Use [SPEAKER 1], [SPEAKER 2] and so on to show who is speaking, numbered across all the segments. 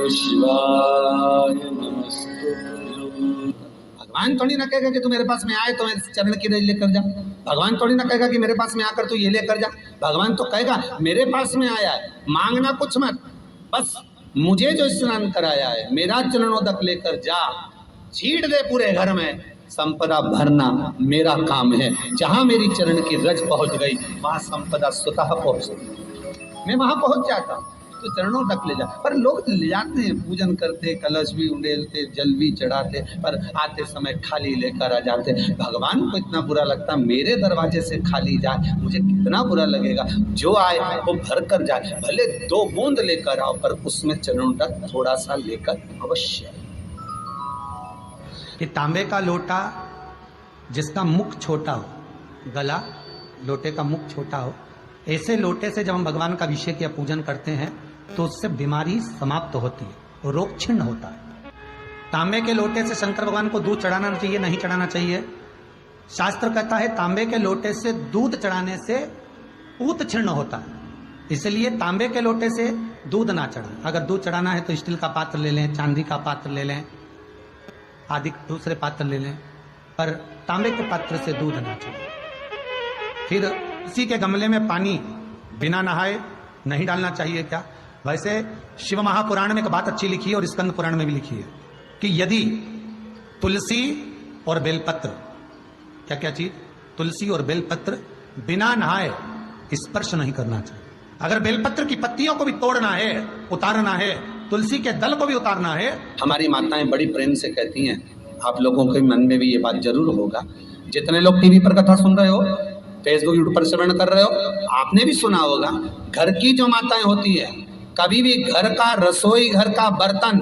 [SPEAKER 1] शिवाय नमस्ते। भगवान थोड़ी ना कहेगा कि तू मेरे पास में आए तो मेरे चरण की रज लेकर जा। भगवान थोड़ी ना कहेगा कि मेरे पास में आकर तू ये लेकर जा। भगवान तो कहेगा मेरे पास में आया है, मांगना कुछ मत, बस मुझे जो स्नान कराया है मेरा चरणोदक लेकर जा, छीट दे पूरे घर में, संपदा भरना मेरा काम है। जहां मेरी चरण की रज पहुंच गई वहां संपदा स्वतः पहुंच गई, मैं वहां पहुंच जाता हूं। तो चरणों तक ले जा, पर लोग ले जाते हैं, पूजन करते, कलश भी उंडेलते, जल भी चढ़ाते, पर आते समय खाली लेकर आ जाते। भगवान को इतना बुरा लगता, मेरे दरवाजे से खाली जाए, मुझे कितना बुरा लगेगा। जो आए वो भर कर जाए, भले 2 बूंद लेकर आओ, पर उसमें चरणों तक थोड़ा सा लेकर अवश्य।
[SPEAKER 2] कि तांबे का लोटा जिसका मुख छोटा हो, गला लोटे का मुख छोटा हो, ऐसे लोटे से जब हम भगवान का अभिषेक या पूजन करते हैं तो उससे बीमारी समाप्त होती है, रोग छिन्न होता है। तांबे के लोटे से शंकर भगवान को दूध चढ़ाना चाहिए, नहीं चढ़ाना चाहिए? शास्त्र कहता है तांबे के लोटे से दूध चढ़ाने से पूत छिन्न होता है, इसलिए तांबे के लोटे से दूध ना चढ़ाएं। अगर दूध चढ़ाना है तो स्टील का पात्र ले लें, चांदी का पात्र ले लें, आदि दूसरे पात्र ले लें, पर तांबे के पात्र से दूध ना चढ़ाएं। फिर इसी के गमले में पानी बिना नहाए नहीं डालना चाहिए क्या? वैसे शिव महापुराण में एक बात अच्छी लिखी है और स्कंद पुराण में भी लिखी है कि यदि तुलसी और बेलपत्र, क्या क्या चीज, तुलसी और बेलपत्र बिना नहाए स्पर्श नहीं करना चाहिए। अगर बेलपत्र की पत्तियों को भी तोड़ना है, उतारना है, तुलसी के दल को भी उतारना है।
[SPEAKER 1] हमारी माताएं बड़ी प्रेम से कहती हैं, आप लोगों के मन में भी ये बात जरूर होगा, जितने लोग टीवी पर कथा सुन रहे हो, फेसबुक यूट्यूब पर श्रवण कर रहे हो, आपने भी सुना होगा, घर की जो माताएं होती है, कभी भी घर का रसोई घर का बर्तन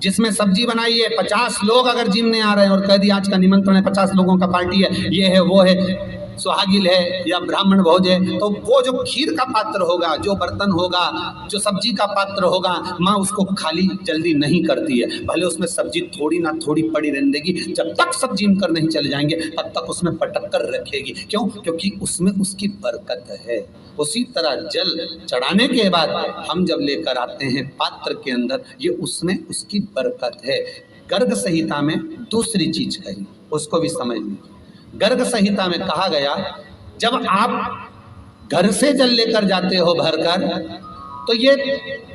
[SPEAKER 1] जिसमें सब्जी बनाई है, 50 लोग अगर जिमने आ रहे हैं और कह दिया आज का निमंत्रण है, 50 लोगों का पार्टी है, ये है वो है, सुहागिल है या ब्राह्मण भोज है, तो वो जो खीर का पात्र होगा, जो बर्तन होगा, जो सब्जी का पात्र होगा, माँ उसको खाली जल्दी नहीं करती है। भले उसमें सब्जी थोड़ी ना थोड़ी पड़ी रहने देगी, जब तक सब जिम कर नहीं चले जाएंगे तब तक उसमें पटक कर रखेगी। क्यों? क्योंकि उसमें उसकी बरकत है। उसी तरह जल चढ़ाने के बाद हम जब लेकर आते हैं पात्र के अंदर, ये उसमें उसकी बरकत है। गर्ग संहिता में दूसरी चीज कही, उसको भी समझ लीजिए। गर्ग संहिता में कहा गया, जब आप घर से जल लेकर जाते हो भरकर, तो ये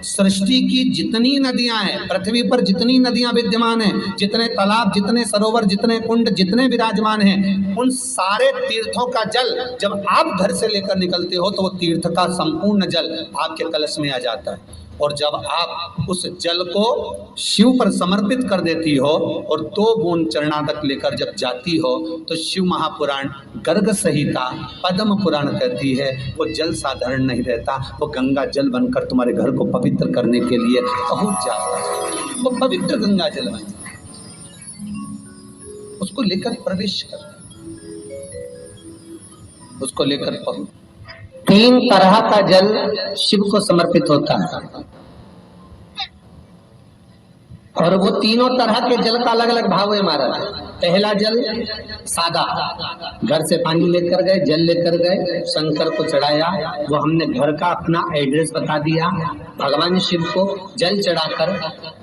[SPEAKER 1] सृष्टि की जितनी नदियां हैं, पृथ्वी पर जितनी नदियां विद्यमान हैं, जितने तालाब, जितने सरोवर, जितने कुंड, जितने विराजमान हैं, उन सारे तीर्थों का जल जब आप घर से लेकर निकलते हो तो वो तीर्थ का संपूर्ण जल आपके कलश में आ जाता है। और जब आप उस जल को शिव पर समर्पित कर देती हो और 2 बूंद चरणादक लेकर जब जाती हो, तो शिव महापुराण गर्ग संहिता पद्म पुराण कहती है वो जल साधारण नहीं रहता, वो गंगा जल बनकर तुम्हारे घर को पवित्र करने के लिए पहुंच जाता है। वो पवित्र गंगा जल बन, उसको लेकर प्रवेश कर, उसको लेकर पहुंच। 3 तरह का जल शिव को समर्पित होता है और वो तीनों तरह के जल का अलग अलग भाव है हमारा। पहला जल सादा, घर से पानी लेकर गए, जल लेकर गए, शंकर को चढ़ाया, वो हमने घर का अपना एड्रेस बता दिया, भगवान शिव को जल चढ़ाकर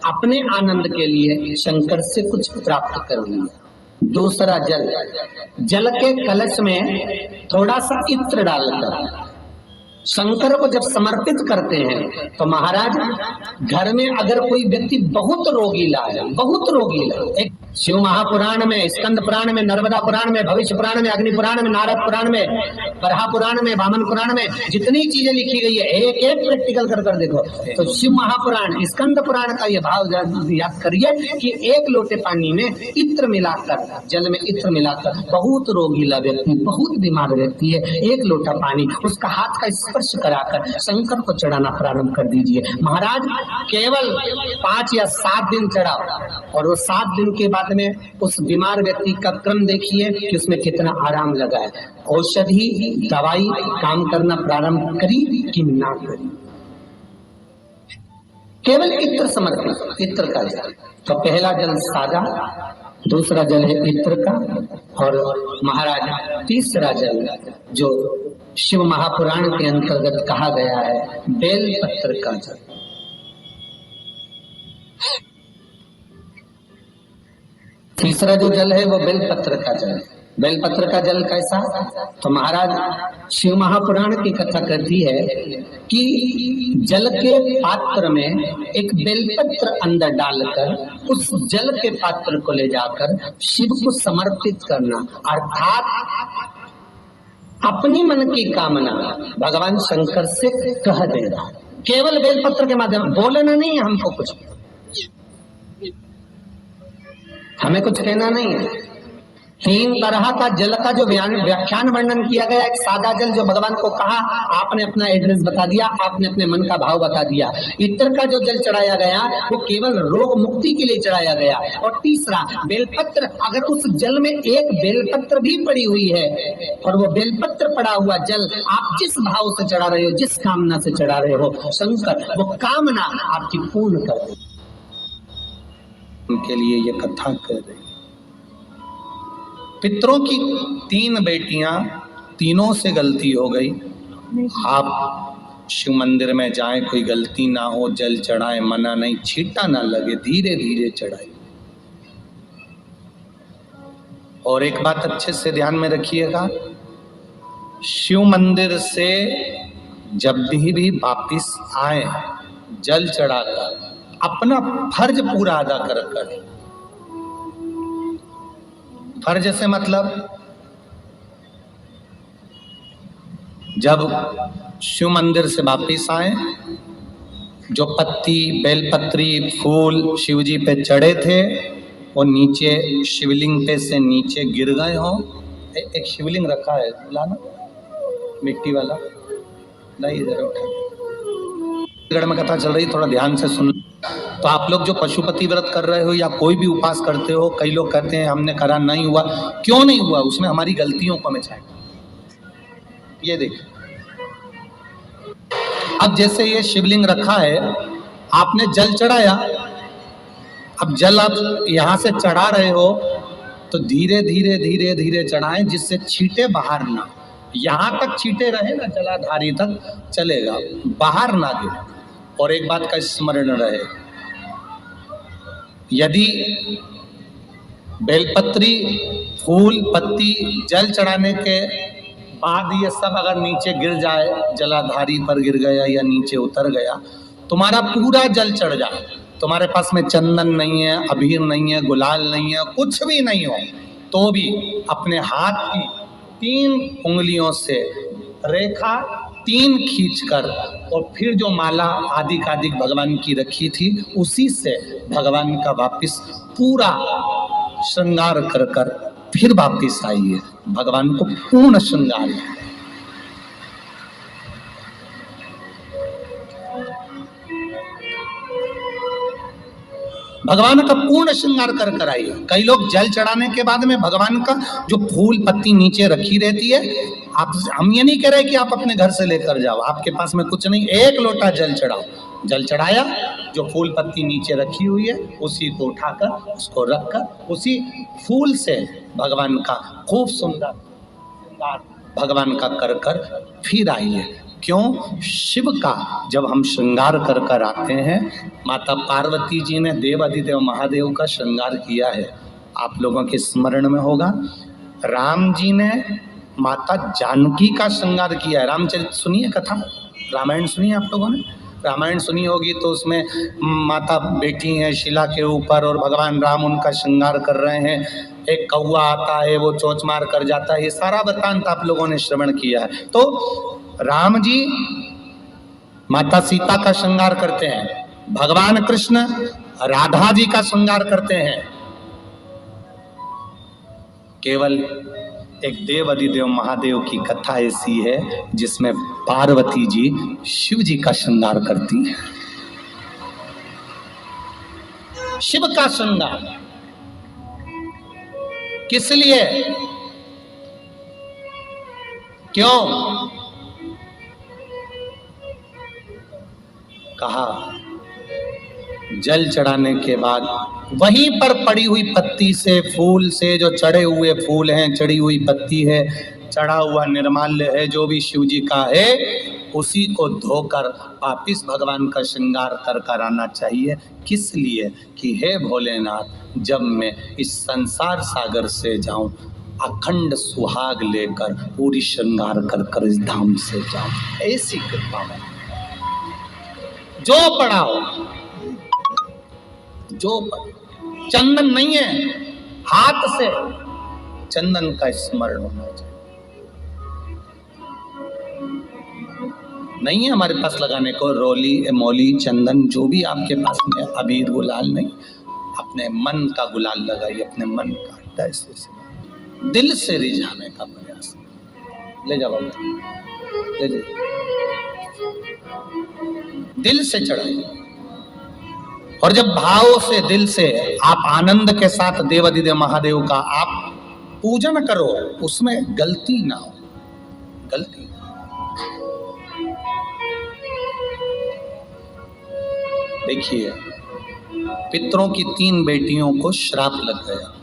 [SPEAKER 1] अपने आनंद के लिए शंकर से कुछ प्राप्त कर लिया। दूसरा जल, जल के कलश में थोड़ा सा इत्र डालकर शंकर को जब समर्पित करते हैं, तो महाराज घर में अगर कोई व्यक्ति बहुत रोगीला है, बहुत रोगीला, एक शिव महापुराण में, स्कंद पुराण में, नर्मदा पुराण में, भविष्य पुराण में, अग्नि पुराण में, नारद पुराण में, बरहा पुराण में, वामन पुराण में जितनी चीजें लिखी गई है, एक एक प्रैक्टिकल कर देखो। तो शिव महापुराण, स्कंद पुराण का ये भाव याद करिए कि 1 लोटे पानी में इत्र मिलाकर, जल में इत्र मिलाकर, बहुत रोगीला व्यक्ति, बहुत बीमार व्यक्ति है, 1 लोटा पानी उसका हाथ का स्पर्श कराकर शंकर को चढ़ाना प्रारंभ कर दीजिए। महाराज केवल 5 या 7 दिन चढ़ाओ और वो 7 दिन के बाद में उस बीमार व्यक्ति का क्रम देखिए कि उसमें कितना आराम लगा है। औषधि दवाई काम करना प्रारंभ करी कि ना करी, केवल इत्र समर्पित, इत्र का जल। तो पहला जल सादा, दूसरा जल है इत्र का, और महाराज तीसरा जल जो शिव महापुराण के अंतर्गत कहा गया है बेल पत्र का जल। तीसरा जो जल है वो बेलपत्र का जल है। बेलपत्र का जल कैसा? तो महाराज शिव महापुराण की कथा कहती है कि जल के पात्र में एक बेलपत्र अंदर डालकर उस जल के पात्र को ले जाकर शिव को समर्पित करना, अर्थात अपनी मन की कामना भगवान शंकर से कह देना, केवल बेलपत्र के माध्यम, बोलना नहीं है हमको कुछ, हमें कुछ कहना नहीं है। 3 तरह का जल का जो व्याख्यान वर्णन किया गया, एक सादा जल जो भगवान को कहा, आपने अपना एड्रेस बता दिया, आपने अपने मन का भाव बता दिया। इत्र का जो जल चढ़ाया गया वो केवल रोग मुक्ति के लिए चढ़ाया गया। और तीसरा बेलपत्र, अगर उस जल में एक बेलपत्र भी पड़ी हुई है और वो बेलपत्र पड़ा हुआ जल आप जिस भाव से चढ़ा रहे हो, जिस कामना से चढ़ा रहे हो, शंकर वो कामना आपकी पूर्ण कर दे। उनके लिए ये कथा कर रही। पितरों की 3 बेटियां, तीनों से गलती हो गई। आप शिव मंदिर में जाएं, कोई गलती ना हो, जल चढ़ाएं, मना नहीं, छींटा ना लगे, धीरे धीरे चढ़ाएं। और एक बात अच्छे से ध्यान में रखिएगा, शिव मंदिर से जब भी वापिस आए जल चढ़ाकर अपना फर्ज पूरा अदा कर। फर्ज से मतलब जब शिव मंदिर से वापिस आए, जो पत्ती, बेलपत्री, फूल शिव जी पे चढ़े थे वो नीचे शिवलिंग पे से नीचे गिर गए हो। एक शिवलिंग रखा है, लाना मिट्टी वाला, नहीं इधर उठा, गढ़ में कथा चल रही, थोड़ा ध्यान से सुन। तो आप लोग जो पशुपति व्रत कर रहे हो या कोई भी उपास करते हो, कई लोग कहते हैं हमने करा नहीं हुआ, क्यों नहीं हुआ? उसमें हमारी गलतियों को हमें चाहिए। ये देखिए, अब जैसे ये शिवलिंग रखा है, आपने जल चढ़ाया, अब जल आप यहां से चढ़ा रहे हो तो धीरे धीरे धीरे धीरे चढ़ाएं, जिससे छींटे बाहर ना, यहां तक छींटे रहे ना, जलाधारी तक चलेगा, बाहर ना गिरे। और एक बात का स्मरण रहे, यदि बेलपत्री, फूल, पत्ती जल चढ़ाने के बाद ये सब अगर नीचे गिर जाए, जलाधारी पर गिर गया या नीचे उतर गया, तुम्हारा पूरा जल चढ़ जाए, तुम्हारे पास में चंदन नहीं है, अबीर नहीं है, गुलाल नहीं है, कुछ भी नहीं हो, तो भी अपने हाथ की 3 उंगलियों से रेखा 3 खींचकर और फिर जो माला आदिक भगवान की रखी थी उसी से भगवान का वापिस पूरा श्रृंगार कर कर फिर वापिस आइए, भगवान को पूर्ण श्रृंगार। भगवान का पूर्ण श्रृंगार कर कर आइए। कई लोग जल चढ़ाने के बाद में भगवान का जो फूल पत्ती नीचे रखी रहती है, आप, हम ये नहीं कह रहे कि आप अपने घर से लेकर जाओ, आपके पास में कुछ नहीं, 1 लोटा जल चढ़ाओ, जल चढ़ाया, जो फूल पत्ती नीचे रखी हुई है उसी को उठाकर उसको रखकर उसी फूल से भगवान का खूब सुंदर श्रृंगार भगवान का कर कर फिर आइए। क्यों? शिव का जब हम श्रृंगार कर कर आते हैं, माता पार्वती जी ने देवाधिदेव महादेव का श्रृंगार किया है, आप लोगों के स्मरण में होगा। राम जी ने माता जानकी का श्रृंगार किया है। रामचरित सुनिए कथा, रामायण सुनिए, आप लोगों ने रामायण सुनी होगी, तो उसमें माता बैठी हैं शिला के ऊपर और भगवान राम उनका श्रृंगार कर रहे हैं, एक कौवा आता है वो चोंच मार कर जाता है, ये सारा वृत्तांत आप लोगों ने श्रवण किया है। तो राम जी माता सीता का श्रृंगार करते हैं, भगवान कृष्ण राधा जी का श्रृंगार करते हैं। केवल एक देव अधिदेव महादेव की कथा ऐसी है जिसमें पार्वती जी शिव जी का श्रृंगार करती है। शिव का श्रृंगार किस लिए? क्यों? कहा जल चढ़ाने के बाद वहीं पर पड़ी हुई पत्ती से, फूल से, जो चढ़े हुए फूल हैं, चढ़ी हुई पत्ती है, चढ़ा हुआ निर्माल्य है, जो भी शिव जी का है, उसी को धोकर वापिस भगवान का श्रृंगार कर कर आना चाहिए। किस लिए कि हे भोलेनाथ, जब मैं इस संसार सागर से जाऊं, अखंड सुहाग लेकर पूरी श्रृंगार कर कर इस धाम से जाऊं। ऐसी कृपा में जो पड़ा हो, जो पड़ा, चंदन नहीं है, हाथ से चंदन का स्मरण होना चाहिए। नहीं है हमारे पास लगाने को रोली, मौली, चंदन, जो भी आपके पास में, अबीर, गुलाल नहीं, अपने मन का गुलाल लगाइए, अपने मन का, ऐसे दिल से रिझाने का प्रयास। ले जाओ, ले जाओ, दिल से चढ़ाइए। और जब भाव से, दिल से आप आनंद के साथ देवाधिदेव महादेव का आप पूजन करो, उसमें गलती ना हो, गलती। देखिए, पितरों की 3 बेटियों को श्राप लग गया।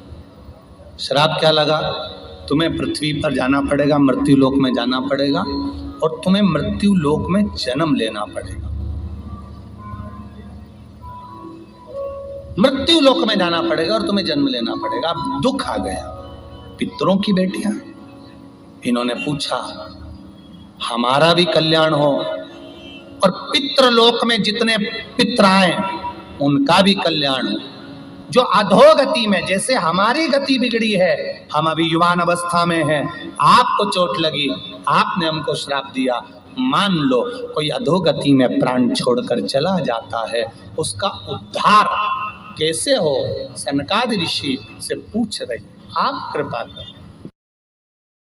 [SPEAKER 1] श्राप क्या लगा? तुम्हें पृथ्वी पर जाना पड़ेगा, मृत्यु लोक में जाना पड़ेगा, और तुम्हें मृत्यु लोक में जन्म लेना पड़ेगा। मृत्यु लोक में जाना पड़ेगा और तुम्हें जन्म लेना पड़ेगा। अब दुख आ गया। पितरों की बेटियां, इन्होंने पूछा हमारा भी कल्याण हो और पितृलोक में जितने पितर आए उनका भी कल्याण हो। जो अधोगति में, जैसे हमारी गति बिगड़ी है, हम अभी युवान अवस्था में हैं, आपको चोट लगी, आपने हमको श्राप दिया, मान लो कोई अधोगति में प्राण छोड़कर चला जाता है, उसका उद्धार कैसे हो? सनकादि ऋषि से पूछ रही, आप कृपा करें।